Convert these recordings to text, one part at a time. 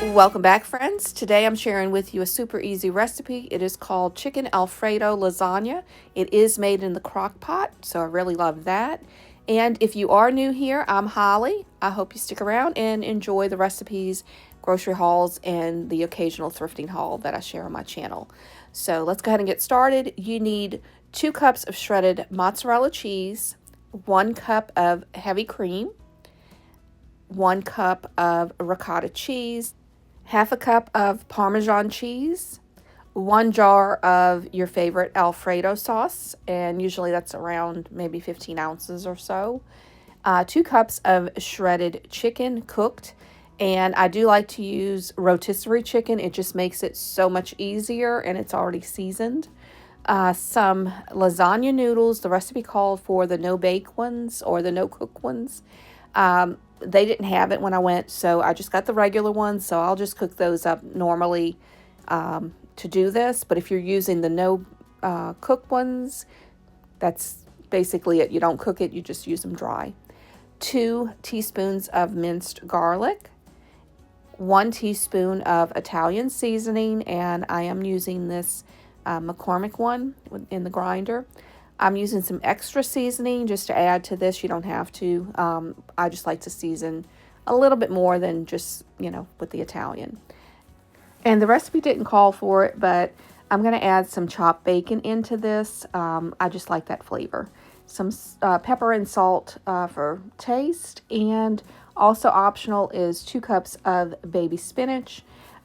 Welcome back, friends. Today I'm sharing with you a super easy recipe. It is called chicken Alfredo lasagna. It is made in the crock pot, so I really love that. And if you are new here, I'm Holly. I hope you stick around and enjoy the recipes, grocery hauls, and the occasional thrifting haul that I share on my channel. So let's go ahead and get started. You need 2 cups of shredded mozzarella cheese, 1 cup of heavy cream, 1 cup of ricotta cheese, half a cup of Parmesan cheese, 1 jar of your favorite Alfredo sauce, and usually that's around maybe 15 ounces or so, 2 cups of shredded chicken cooked, and I do like to use rotisserie chicken. It just makes it so much easier, and it's already seasoned. Some lasagna noodles. The recipe called for the no-bake ones or the no-cook ones. They didn't have it when I went, so I just got the regular ones, so I'll just cook those up normally to do this. But if you're using the no cook ones, that's basically it. You don't cook it, you just use them dry. 2 teaspoons of minced garlic, 1 teaspoon of Italian seasoning, and I am using this McCormick one in the grinder. I'm using some extra seasoning just to add to this. You don't have to. I just like to season a little bit more than just, with the Italian. And the recipe didn't call for it, but I'm going to add some chopped bacon into this. I just like that flavor. Some pepper and salt for taste. And also optional is 2 cups of baby spinach.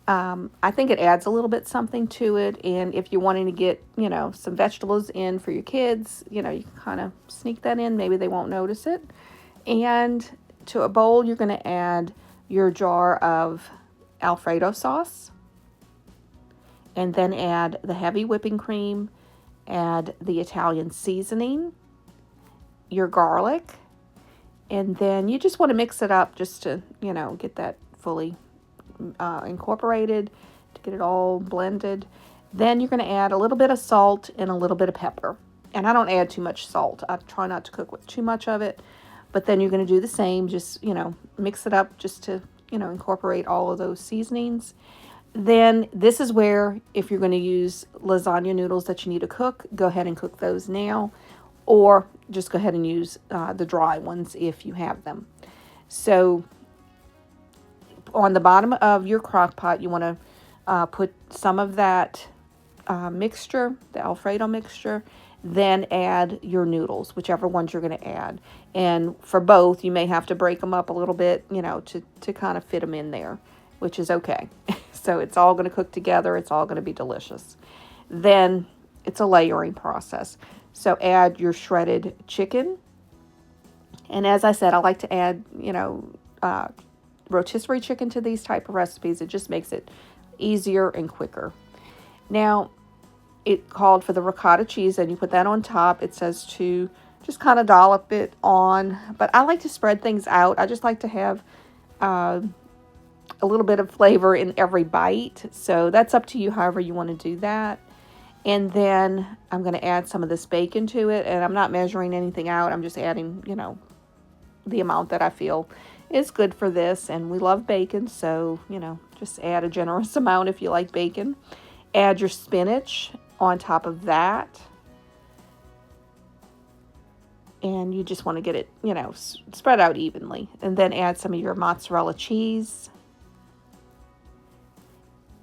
I think it adds a little bit something to it, and if you're wanting to get, some vegetables in for your kids, you can kind of sneak that in. Maybe they won't notice it. And to a bowl, you're going to add your jar of Alfredo sauce, and then add the heavy whipping cream, add the Italian seasoning, your garlic, and then you just want to mix it up just to, get that fully incorporated, to get it all blended. Then you're going to add a little bit of salt and a little bit of pepper. And I don't add too much salt. I try not to cook with too much of it. But then you're going to do the same. Just, mix it up just to, incorporate all of those seasonings. Then this is where, if you're going to use lasagna noodles that you need to cook, go ahead and cook those now. Or just go ahead and use the dry ones if you have them. So on the bottom of your crock pot, you want to put some of that mixture, the Alfredo mixture, then add your noodles, whichever ones you're going to add. And for both, you may have to break them up a little bit, to kind of fit them in there, which is okay. So it's all going to cook together. It's all going to be delicious. Then it's a layering process. So add your shredded chicken. And as I said, I like to add, rotisserie chicken to these type of recipes. It just makes it easier and quicker. Now, it called for the ricotta cheese, and you put that on top. It says to just kind of dollop it on, but I like to spread things out. I just like to have a little bit of flavor in every bite. So that's up to you, however you want to do that. And then I'm going to add some of this bacon to it, and I'm not measuring anything out. I'm just adding, the amount that I feel is good for this. And we love bacon, so, just add a generous amount if you like bacon. Add your spinach on top of that. And you just want to get it, spread out evenly. And then add some of your mozzarella cheese.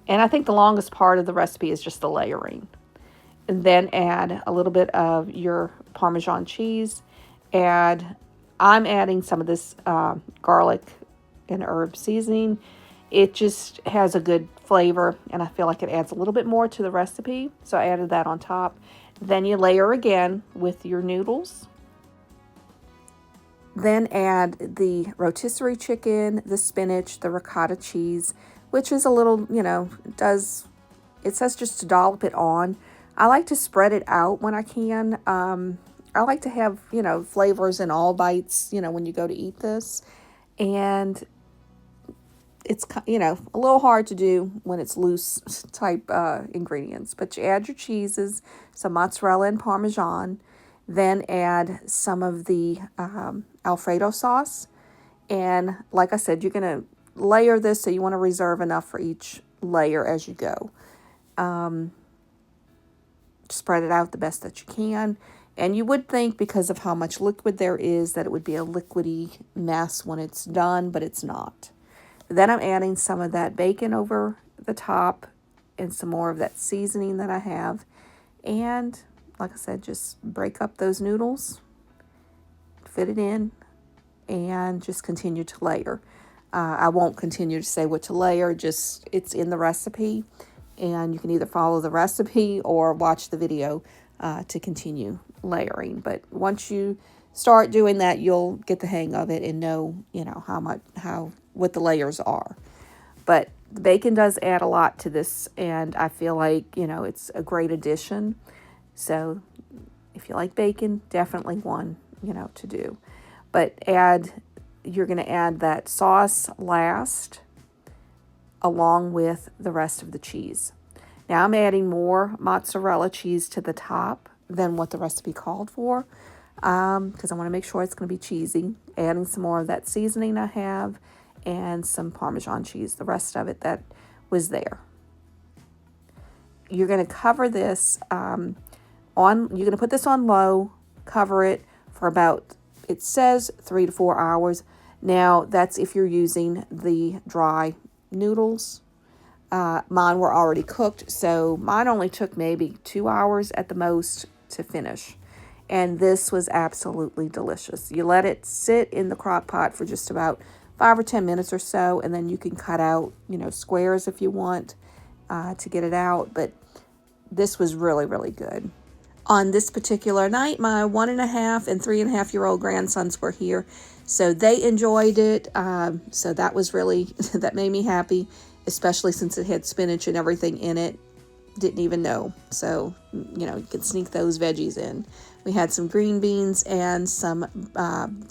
And I think the longest part of the recipe is just the layering. And then add a little bit of your Parmesan cheese. I'm adding some of this garlic and herb seasoning. It just has a good flavor, and I feel like it adds a little bit more to the recipe. So I added that on top. Then you layer again with your noodles. Then add the rotisserie chicken, the spinach, the ricotta cheese, which is a little, it says just to dollop it on. I like to spread it out when I can. I like to have, flavors in all bites, when you go to eat this. And it's, a little hard to do when it's loose type ingredients. But you add your cheeses, some mozzarella and Parmesan. Then add some of the Alfredo sauce. And like I said, you're going to layer this, so you want to reserve enough for each layer as you go. Spread it out the best that you can. And you would think, because of how much liquid there is, that it would be a liquidy mess when it's done, but it's not. Then I'm adding some of that bacon over the top and some more of that seasoning that I have. And like I said, just break up those noodles, fit it in, and just continue to layer. I won't continue to say what to layer, just it's in the recipe. And you can either follow the recipe or watch the video to continue layering. But once you start doing that, you'll get the hang of it and know, what the layers are. But the bacon does add a lot to this, and I feel like, it's a great addition. So if you like bacon, definitely one, to do. But you're going to add that sauce last, along with the rest of the cheese. Now I'm adding more mozzarella cheese to the top than what the recipe called for, because I want to make sure it's going to be cheesy. Adding some more of that seasoning I have, and some Parmesan cheese, the rest of it that was there. You're going to cover this you're going to put this on low, cover it for about, it says 3 to 4 hours. Now that's if you're using the dry noodles. Mine were already cooked, so mine only took maybe 2 hours at the most to finish. And this was absolutely delicious. You let it sit in the crock pot for just about 5 or 10 minutes or so, and then you can cut out, squares if you want to get it out. But this was really, really good. On this particular night, my 1.5 and 3.5-year-old grandsons were here, so they enjoyed it. So that was really, that made me happy, especially since it had spinach and everything in it. Didn't even know. So, you can sneak those veggies in. We had some green beans and some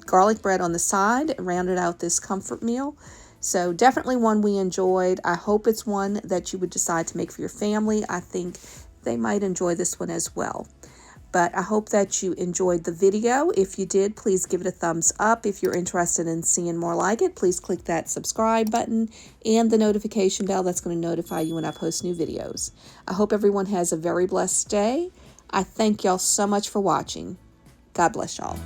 garlic bread on the side, rounded out this comfort meal. So definitely one we enjoyed. I hope it's one that you would decide to make for your family. I think they might enjoy this one as well. But I hope that you enjoyed the video. If you did, please give it a thumbs up. If you're interested in seeing more like it, please click that subscribe button and the notification bell. That's going to notify you when I post new videos. I hope everyone has a very blessed day. I thank y'all so much for watching. God bless y'all.